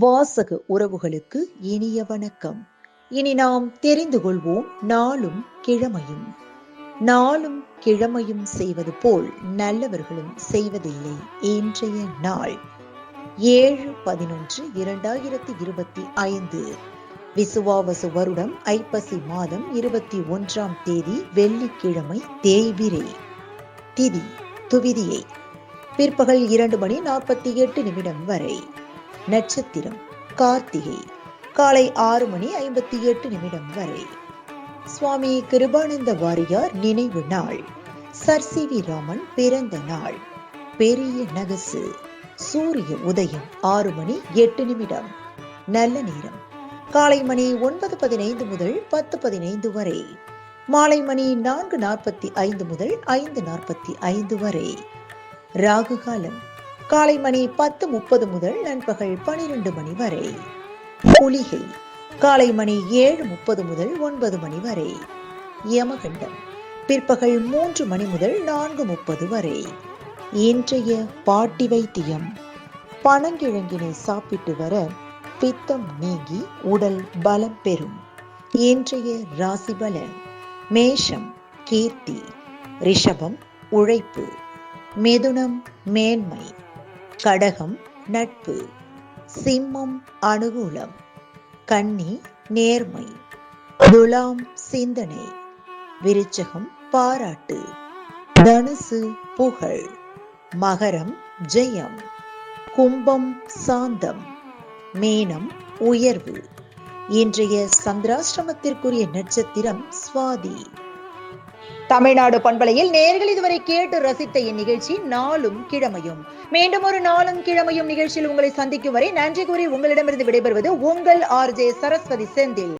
வாசக உறவுகளுக்கு இனிய வணக்கம். இனி நாம் தெரிந்து கொள்வோம் நாளும் கிழமையும். நாளும் கிழமையும் செய்வது போல் நல்லவர்களும் செய்வதில்லை. இன்றைய நாள் 7/11/2025 விசுவாவசு வருடம் ஐப்பசி மாதம் 21ஆம் தேதி வெள்ளிக்கிழமை தேய்பிரை. திதி துவிதியை பிற்பகல் 2:48 வரை. நட்சத்திரம் கார்த்திகை காலை 6:58 வரை. சுவாமி கிருபானந்த வாரியார் நினைவு நாள். Sir CV. ராமன் பிறந்த நாள். பெரிய நகசு. சூரிய உதயம் 6:08. நல்ல நேரம் காலை மணி 9:15 முதல் 10:15 வரை. மாலை மணி 4:45 முதல் 5:45 வரை. ராகு காலம் காலை மணி 10:30 முதல் நண்பகல் 12 மணி வரை. குளிகை காலை மணி 7:30 முதல் 9 மணி வரை. யமகண்டம் பிற்பகல் 3 மணி முதல் 4:30 வரை. இன்றைய பாட்டி வைத்தியம். பனங்கிழங்கினை சாப்பிட்டு வர பித்தம் நீங்கி உடல் பலம் பெறும். இன்றைய ராசி பலன். மேஷம் கீர்த்தி, ரிஷபம் உழைப்பு, மிதுனம் மேன்மை, கடகம் நட்பு, சிம்மம் அனுகூலம், கன்னி நேர்மை, துலாம் சிந்தனை, விருச்சகம் பாராட்டு, தனுசு புகழ், மகரம் ஜெயம், கும்பம் சாந்தம், மீனம் உயர்வு. இன்றைய சந்திராஷ்டமத்திற்குரிய நட்சத்திரம் சுவாதி. தமிழ்நாடு பண்பலையில் நேயர்கள் இதுவரை கேட்டு ரசித்த இந்நிகழ்ச்சி நாளும் கிழமையும். மீண்டும் ஒரு நாளும் கிழமையும் நிகழ்ச்சியில் உங்களை சந்திக்கும் வரை நன்றி கூறி உங்களிடமிருந்து விடைபெறுவது உங்கள் RJ சரஸ்வதி செந்தில்.